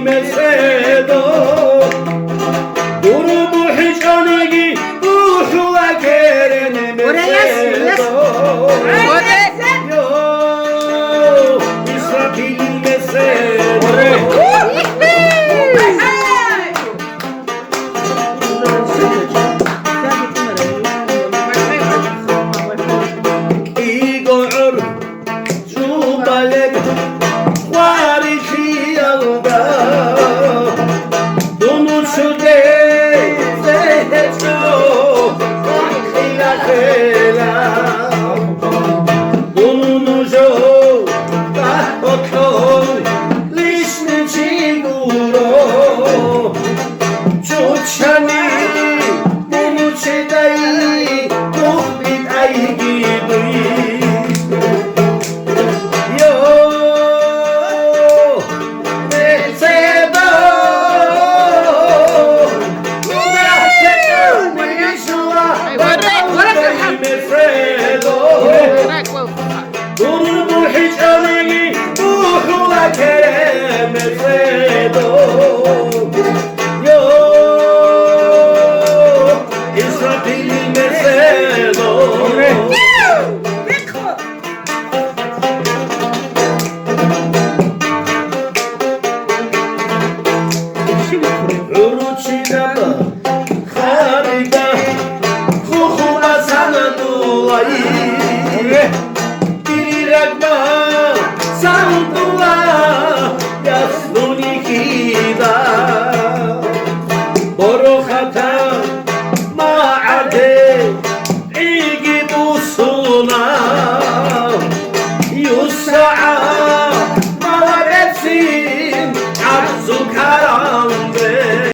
mesedo Durumu hiç anegi Uşula kerene mesedo Yo İsrafil mesedo Igor Zubalek Varişi yalda Donusu de Zeheço Hilakela Donunuzo Tahotlo Lişni çiguro Çuçani Donuçedai Dohbit aygidui Durumu hiç anegi Uşula kerene mesedo Yo İsrafil mesedo Uruçinama Harika Kuhuma sana duayı